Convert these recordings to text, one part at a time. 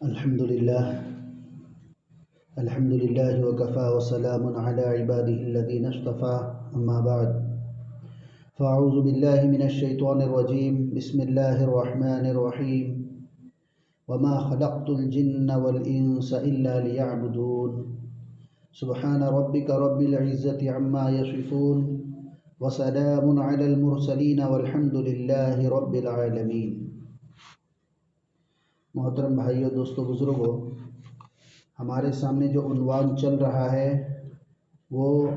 الحمد لله وكفى وسلام على عباده الذين اصطفى أما بعد فأعوذ بالله من الشيطان الرجيم بسم الله الرحمن الرحيم وما خلقت الجن والإنس إلا ليعبدون سبحان ربك رب العزة عما يصفون وسلام على المرسلين والحمد لله رب العالمين۔ محترم بھائیو، دوستو، بزرگوں، ہمارے سامنے جو عنوان چل رہا ہے وہ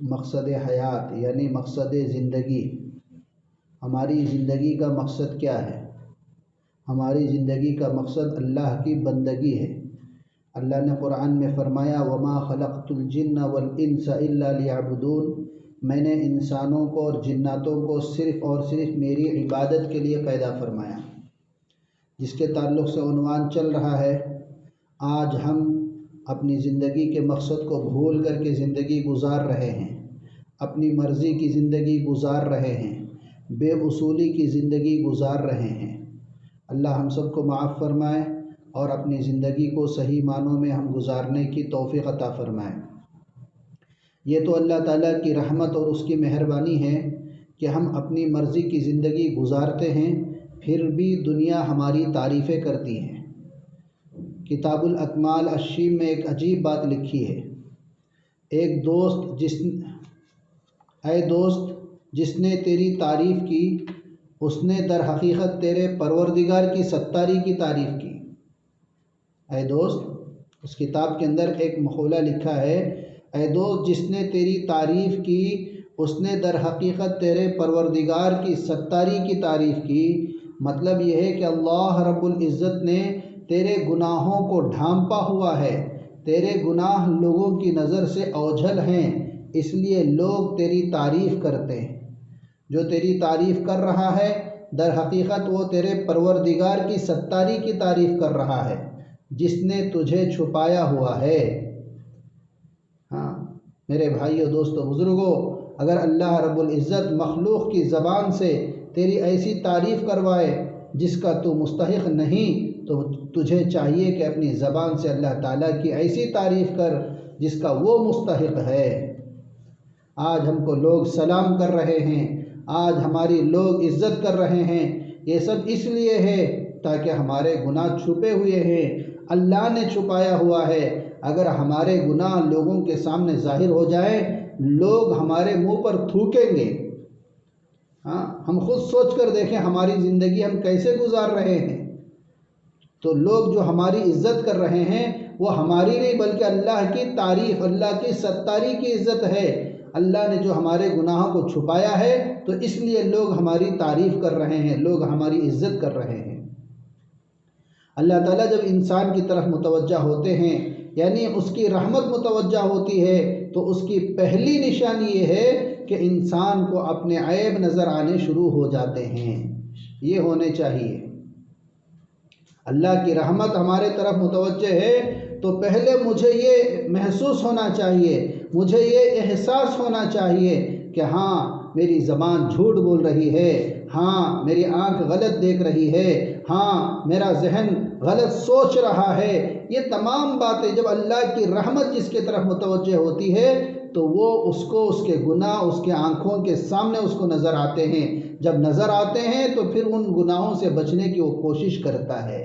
مقصد حیات یعنی مقصد زندگی۔ ہماری زندگی کا مقصد کیا ہے؟ ہماری زندگی کا مقصد اللہ کی بندگی ہے۔ اللہ نے قرآن میں فرمایا وَمَا خَلَقْتُ الْجِنَّ وَالْإِنسَ إِلَّا لِيَعْبُدُونَ، میں نے انسانوں کو اور جناتوں کو صرف اور صرف میری عبادت کے لیے پیدا فرمایا، جس کے تعلق سے عنوان چل رہا ہے آج ہم اپنی زندگی کے مقصد کو بھول کر کے زندگی گزار رہے ہیں، اپنی مرضی کی زندگی گزار رہے ہیں، بے اصولی کی زندگی گزار رہے ہیں۔ اللہ ہم سب کو معاف فرمائے اور اپنی زندگی کو صحیح معنوں میں ہم گزارنے کی توفیق عطا فرمائے۔ یہ تو اللہ تعالیٰ کی رحمت اور اس کی مہربانی ہے کہ ہم اپنی مرضی کی زندگی گزارتے ہیں، پھر بھی دنیا ہماری تعریفیں کرتی ہے۔ کتاب الاکمال الشیم میں ایک عجیب بات لکھی ہے، اے دوست جس نے تیری تعریف کی اس نے در حقیقت تیرے پروردگار کی ستاری کی تعریف کی۔ اے دوست، اس کتاب کے اندر ایک مقولہ لکھا ہے، اے دوست جس نے تیری تعریف کی اس نے در حقیقت تیرے پروردگار کی ستاری کی تعریف کی۔ مطلب یہ ہے کہ اللہ رب العزت نے تیرے گناہوں کو ڈھانپا ہوا ہے، تیرے گناہ لوگوں کی نظر سے اوجھل ہیں، اس لیے لوگ تیری تعریف کرتے ہیں۔ جو تیری تعریف کر رہا ہے در حقیقت وہ تیرے پروردگار کی ستاری کی تعریف کر رہا ہے جس نے تجھے چھپایا ہوا ہے۔ ہاں میرے بھائیو، دوستو، بزرگوں، اگر اللہ رب العزت مخلوق کی زبان سے تیری ایسی تعریف کروائے جس کا تو مستحق نہیں، تو تجھے چاہیے کہ اپنی زبان سے اللہ تعالیٰ کی ایسی تعریف کر جس کا وہ مستحق ہے۔ آج ہم کو لوگ سلام کر رہے ہیں، آج ہماری لوگ عزت کر رہے ہیں، یہ سب اس لیے ہے تاکہ ہمارے گناہ چھپے ہوئے ہیں، اللہ نے چھپایا ہوا ہے۔ اگر ہمارے گناہ لوگوں کے سامنے ظاہر ہو جائیں، لوگ ہمارے منہ پر تھوکیں گے۔ ہاں ہم خود سوچ کر دیکھیں ہماری زندگی ہم کیسے گزار رہے ہیں۔ تو لوگ جو ہماری عزت کر رہے ہیں وہ ہماری نہیں بلکہ اللہ کی تعریف، اللہ کی ستاری کی عزت ہے۔ اللہ نے جو ہمارے گناہوں کو چھپایا ہے تو اس لیے لوگ ہماری تعریف کر رہے ہیں، لوگ ہماری عزت کر رہے ہیں۔ اللہ تعالیٰ جب انسان کی طرف متوجہ ہوتے ہیں یعنی اس کی رحمت متوجہ ہوتی ہے تو اس کی پہلی نشانی یہ ہے کہ انسان کو اپنے عیب نظر آنے شروع ہو جاتے ہیں۔ یہ ہونے چاہیے۔ اللہ کی رحمت ہمارے طرف متوجہ ہے تو پہلے مجھے یہ محسوس ہونا چاہیے، مجھے یہ احساس ہونا چاہیے کہ ہاں میری زبان جھوٹ بول رہی ہے، ہاں میری آنکھ غلط دیکھ رہی ہے، ہاں میرا ذہن غلط سوچ رہا ہے۔ یہ تمام باتیں جب اللہ کی رحمت جس کے طرف متوجہ ہوتی ہے تو وہ اس کو اس کے گناہ اس کے آنکھوں کے سامنے اس کو نظر آتے ہیں۔ جب نظر آتے ہیں تو پھر ان گناہوں سے بچنے کی وہ کوشش کرتا ہے۔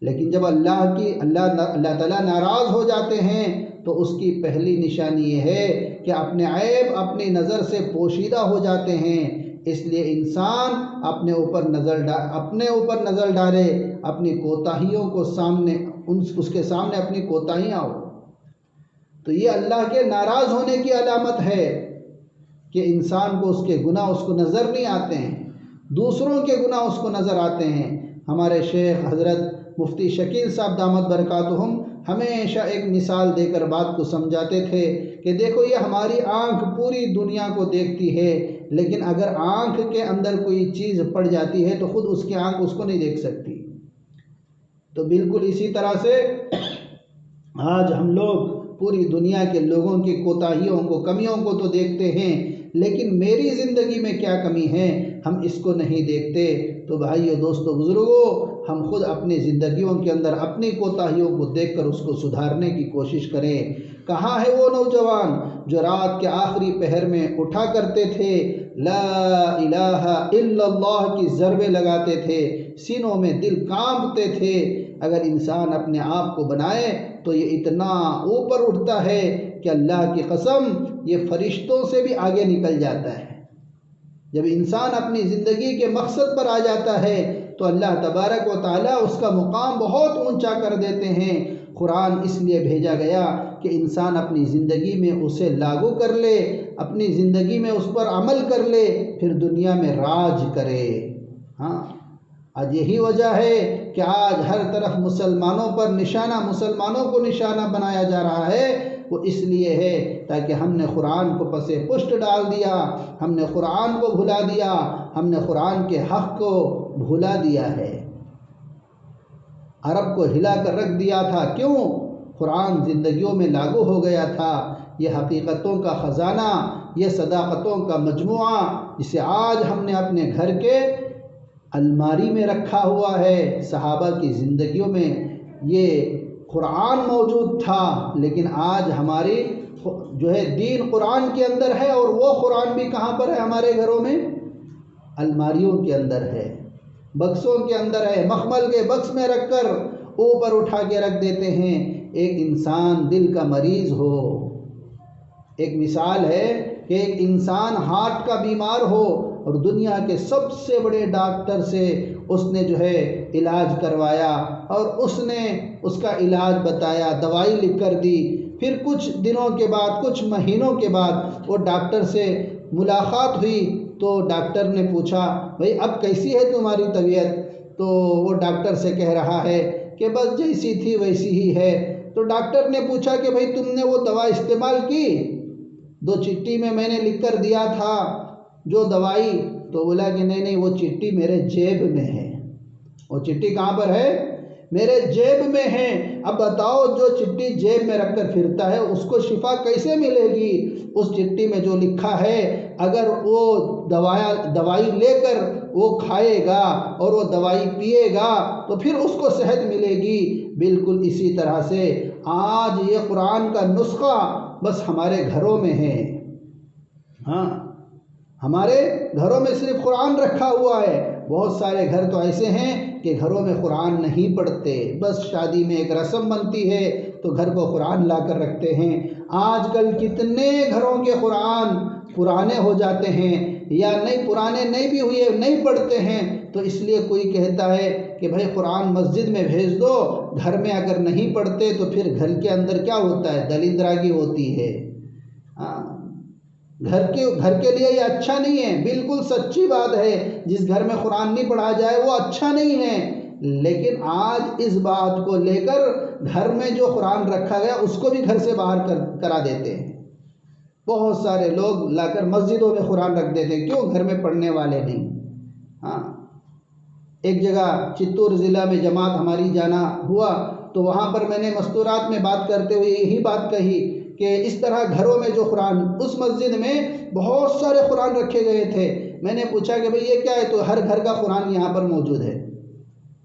لیکن جب اللہ تعالیٰ ناراض ہو جاتے ہیں تو اس کی پہلی نشانی یہ ہے کہ اپنے عیب اپنی نظر سے پوشیدہ ہو جاتے ہیں۔ اس لیے انسان اپنے اوپر نظر ڈالے، اپنی کوتاہیوں کو اس کے سامنے اپنی کوتاہیاں ہو۔ تو یہ اللہ کے ناراض ہونے کی علامت ہے کہ انسان کو اس کے گناہ اس کو نظر نہیں آتے ہیں، دوسروں کے گناہ اس کو نظر آتے ہیں۔ ہمارے شیخ حضرت مفتی شکیل صاحب دامت برکاتہم ہمیشہ ایک مثال دے کر بات کو سمجھاتے تھے کہ دیکھو یہ ہماری آنکھ پوری دنیا کو دیکھتی ہے، لیکن اگر آنکھ کے اندر کوئی چیز پڑ جاتی ہے تو خود اس کی آنکھ اس کو نہیں دیکھ سکتی۔ تو بالکل اسی طرح سے آج ہم لوگ پوری دنیا کے لوگوں کی کوتاہیوں کو، کمیوں کو تو دیکھتے ہیں، لیکن میری زندگی میں کیا کمی ہے ہم اس کو نہیں دیکھتے۔ تو بھائیو، دوستو، بزرگوں، ہم خود اپنی زندگیوں کے اندر اپنی کوتاہیوں کو دیکھ کر اس کو سدھارنے کی کوشش کریں۔ کہاں ہے وہ نوجوان جو رات کے آخری پہر میں اٹھا کرتے تھے، لا الہ الا اللہ کی ضربیں لگاتے تھے، سینوں میں دل کانپتے تھے؟ اگر انسان اپنے آپ کو بنائے تو یہ اتنا اوپر اٹھتا ہے کہ اللہ کی قسم یہ فرشتوں سے بھی آگے نکل جاتا ہے۔ جب انسان اپنی زندگی کے مقصد پر آ جاتا ہے تو اللہ تبارک و تعالیٰ اس کا مقام بہت اونچا کر دیتے ہیں۔ قرآن اس لیے بھیجا گیا کہ انسان اپنی زندگی میں اسے لاگو کر لے، اپنی زندگی میں اس پر عمل کر لے، پھر دنیا میں راج کرے۔ آج یہی وجہ ہے کہ آج ہر طرف مسلمانوں کو نشانہ بنایا جا رہا ہے۔ وہ اس لیے ہے تاکہ ہم نے قرآن کو پس پشت ڈال دیا، ہم نے قرآن کو بھلا دیا، ہم نے قرآن کے حق کو بھلا دیا ہے، عرب کو ہلا کر رکھ دیا تھا۔ کیوں؟ قرآن زندگیوں میں لاگو ہو گیا تھا۔ یہ حقیقتوں کا خزانہ، یہ صداقتوں کا مجموعہ جسے آج ہم نے اپنے گھر کے الماری میں رکھا ہوا ہے، صحابہ کی زندگیوں میں یہ قرآن موجود تھا، لیکن آج ہماری دین قرآن کے اندر ہے، اور وہ قرآن بھی کہاں پر ہے؟ ہمارے گھروں میں الماریوں کے اندر ہے، بکسوں کے اندر ہے، مخمل کے بکس میں رکھ کر اوپر اٹھا کے رکھ دیتے ہیں۔ ایک انسان دل کا مریض ہو، ایک مثال ہے کہ ایک انسان ہارٹ کا بیمار ہو اور دنیا کے سب سے بڑے ڈاکٹر سے اس نے علاج کروایا، اور اس نے اس کا علاج بتایا، دوائی لکھ کر دی۔ پھر کچھ دنوں کے بعد، کچھ مہینوں کے بعد وہ ڈاکٹر سے ملاقات ہوئی تو ڈاکٹر نے پوچھا، بھئی اب کیسی ہے تمہاری طبیعت؟ تو وہ ڈاکٹر سے کہہ رہا ہے کہ بس جیسی تھی ویسی ہی ہے۔ تو ڈاکٹر نے پوچھا کہ بھئی تم نے وہ دوا استعمال کی؟ جو چٹھی میں نے لکھ کر دیا تھا جو دوائی؟ تو بولا کہ نہیں، وہ چٹھی میرے جیب میں ہے۔ وہ چٹھی کہاں پر ہے؟ میرے جیب میں ہے۔ اب بتاؤ، جو چٹھی جیب میں رکھ کر پھرتا ہے اس کو شفا کیسے ملے گی؟ اس چٹھی میں جو لکھا ہے، اگر وہ دوائی لے کر وہ کھائے گا اور وہ دوائی پیے گا تو پھر اس کو صحت ملے گی۔ بالکل اسی طرح سے آج یہ قرآن کا نسخہ بس ہمارے گھروں میں ہے۔ ہمارے گھروں میں صرف قرآن رکھا ہوا ہے۔ بہت سارے گھر تو ایسے ہیں کہ گھروں میں قرآن نہیں پڑھتے، بس شادی میں ایک رسم بنتی ہے تو گھر کو قرآن لا کر رکھتے ہیں۔ آج کل کتنے گھروں کے قرآن پرانے ہو جاتے ہیں، یا پرانے نہیں بھی ہوئے، نہیں پڑھتے ہیں، تو اس لیے کوئی کہتا ہے کہ بھائی قرآن مسجد میں بھیج دو، گھر میں اگر نہیں پڑھتے تو پھر گھر کے اندر کیا ہوتا ہے؟ دلندراگی ہوتی ہے۔ گھر کے لیے یہ اچھا نہیں ہے، بالکل سچی بات ہے۔ جس گھر میں قرآن نہیں پڑھا جائے وہ اچھا نہیں ہے، لیکن آج اس بات کو لے کر گھر میں جو قرآن رکھا گیا اس کو بھی گھر سے باہر کرا دیتے ہیں۔ بہت سارے لوگ لا کر مسجدوں میں قرآن رکھ دیتے ہیں، کیوں؟ گھر میں پڑھنے والے نہیں۔ ایک جگہ چتور ضلع میں جماعت ہماری جانا ہوا تو وہاں پر میں نے مستورات میں بات کرتے ہوئے یہی بات کہی کہ اس طرح گھروں میں جو قرآن، اس مسجد میں بہت سارے قرآن رکھے گئے تھے۔ میں نے پوچھا کہ بھئی یہ کیا ہے؟ تو ہر گھر کا قرآن یہاں پر موجود ہے۔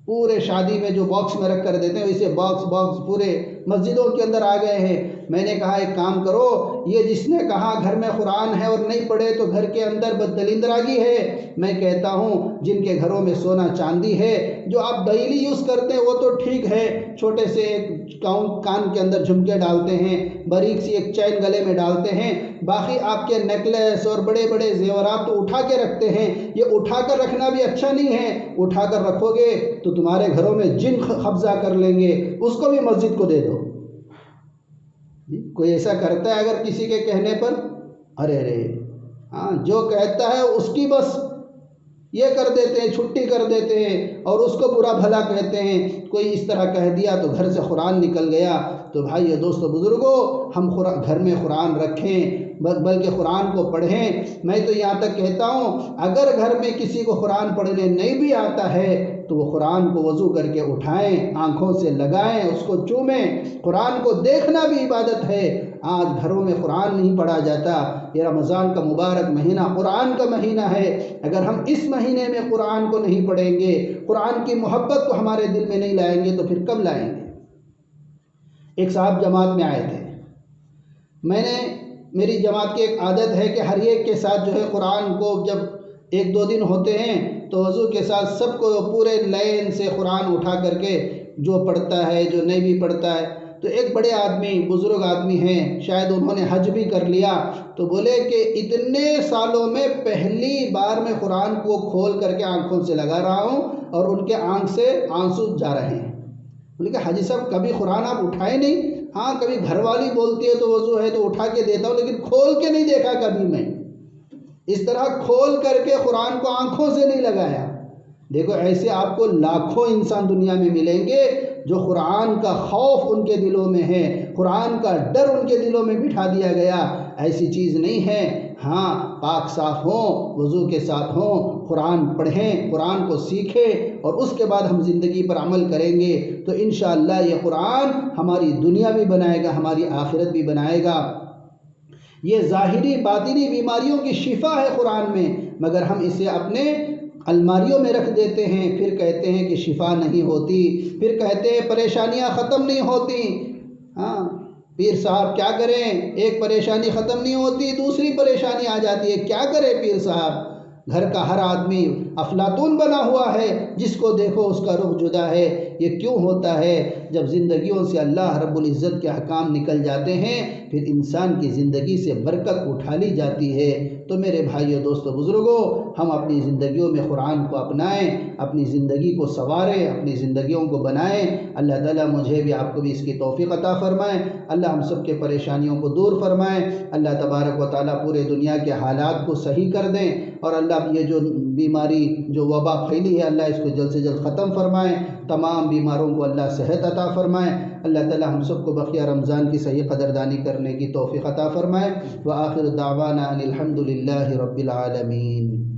پورے شادی میں جو باکس میں رکھ کر دیتے ہیں ویسے باکس پورے مسجدوں کے اندر آ گئے ہیں۔ میں نے کہا ایک کام کرو، یہ جس نے کہا گھر میں قرآن ہے اور نہیں پڑھے تو گھر کے اندر دلندراگی ہے۔ میں کہتا ہوں جن کے گھروں میں سونا چاندی ہے، جو آپ ڈیلی یوز کرتے ہیں وہ تو ٹھیک ہے، چھوٹے سے ایک کان کے اندر جھمکے ڈالتے ہیں، باریک سی ایک چین گلے میں ڈالتے ہیں، باقی آپ کے نیکلیس اور بڑے بڑے زیورات تو اٹھا کے رکھتے ہیں۔ یہ اٹھا کر رکھنا بھی اچھا نہیں ہے، اٹھا کر رکھو گے تو تمہارے گھروں میں جن قبضہ کر لیں گے، اس کو بھی مسجد کو دے دو۔ کوئی ایسا کرتا ہے اگر کسی کے کہنے پر؟ ارے جو کہتا ہے اس کی بس یہ کر دیتے ہیں، چھٹی کر دیتے ہیں اور اس کو برا بھلا کہتے ہیں۔ کوئی اس طرح کہہ دیا تو گھر سے قرآن نکل گیا۔ تو بھائی دوستو بزرگوں، ہم گھر میں قرآن رکھیں، بلکہ قرآن کو پڑھیں۔ میں تو یہاں تک کہتا ہوں اگر گھر میں کسی کو قرآن پڑھنے نہیں بھی آتا ہے تو وہ قرآن کو وضو کر کے اٹھائیں، آنکھوں سے لگائیں، اس کو چومیں۔ قرآن کو دیکھنا بھی عبادت ہے۔ آج گھروں میں قرآن نہیں پڑھا جاتا۔ یہ رمضان کا مبارک مہینہ قرآن کا مہینہ ہے۔ اگر ہم اس مہینے میں قرآن کو نہیں پڑھیں گے، قرآن کی محبت کو ہمارے دل میں نہیں لائیں گے تو پھر کب لائیں گے؟ ایک صاحب جماعت میں آئے تھے۔ میری جماعت کی ایک عادت ہے کہ ہر ایک کے ساتھ جو ہے قرآن کو جب 1-2 دن ہوتے ہیں تو وضو کے ساتھ سب کو پورے لائن سے قرآن اٹھا کر کے جو پڑھتا ہے جو نہیں بھی پڑھتا ہے، تو ایک بڑے آدمی بزرگ آدمی ہیں، شاید انہوں نے حج بھی کر لیا، تو بولے کہ اتنے سالوں میں پہلی بار میں قرآن کو کھول کر کے آنکھوں سے لگا رہا ہوں اور ان کے آنکھ سے آنسو جا رہے ہیں۔ بولے کہ حاجی صاحب کبھی قرآن آپ اٹھائے نہیں؟ ہاں کبھی گھر والی بولتی ہے تو وضو ہے تو اٹھا کے دیتا ہوں، لیکن کھول کے نہیں دیکھا کبھی میں۔ اس طرح کھول کر کے قرآن کو آنکھوں سے نہیں لگایا۔ دیکھو ایسے آپ کو لاکھوں انسان دنیا میں ملیں گے جو قرآن کا خوف ان کے دلوں میں ہے، قرآن کا ڈر ان کے دلوں میں بٹھا دیا گیا۔ ایسی چیز نہیں ہے۔ ہاں پاک صاف ہوں، وضو کے ساتھ ہوں، قرآن پڑھیں، قرآن کو سیکھیں اور اس کے بعد ہم زندگی پر عمل کریں گے تو انشاءاللہ یہ قرآن ہماری دنیا بھی بنائے گا، ہماری آخرت بھی بنائے گا۔ یہ ظاہری باطنی بیماریوں کی شفا ہے قرآن میں، مگر ہم اسے اپنے الماریوں میں رکھ دیتے ہیں، پھر کہتے ہیں کہ شفا نہیں ہوتی، پھر کہتے ہیں پریشانیاں ختم نہیں ہوتی۔ ہاں پیر صاحب کیا کریں، ایک پریشانی ختم نہیں ہوتی دوسری پریشانی آ جاتی ہے، کیا کرے پیر صاحب؟ گھر کا ہر آدمی افلاطون بنا ہوا ہے، جس کو دیکھو اس کا رخ جدا ہے۔ یہ کیوں ہوتا ہے؟ جب زندگیوں سے اللہ رب العزت کے احکام نکل جاتے ہیں پھر انسان کی زندگی سے برکت اٹھا لی جاتی ہے۔ تو میرے بھائیو دوستو بزرگوں، ہم اپنی زندگیوں میں قرآن کو اپنائیں، اپنی زندگی کو سنواریں، اپنی زندگیوں کو بنائیں۔ اللہ تعالیٰ مجھے بھی آپ کو بھی اس کی توفیق عطا فرمائیں۔ اللہ ہم سب کے پریشانیوں کو دور فرمائیں۔ اللہ تبارک و تعالیٰ پورے دنیا کے حالات کو صحیح کر دیں، اور اللہ یہ جو بیماری جو وبا پھیلی ہے اللہ اس کو جلد سے جلد ختم فرمائیں۔ تمام بیماروں کو اللہ صحت عطا فرمائیں۔ اللہ تعالیٰ ہم سب کو بقیہ رمضان کی صحیح قدردانی کرنے کی توفیق عطا فرمائیں۔ وآخر دعوانا ان الحمد للہ رب العالمین۔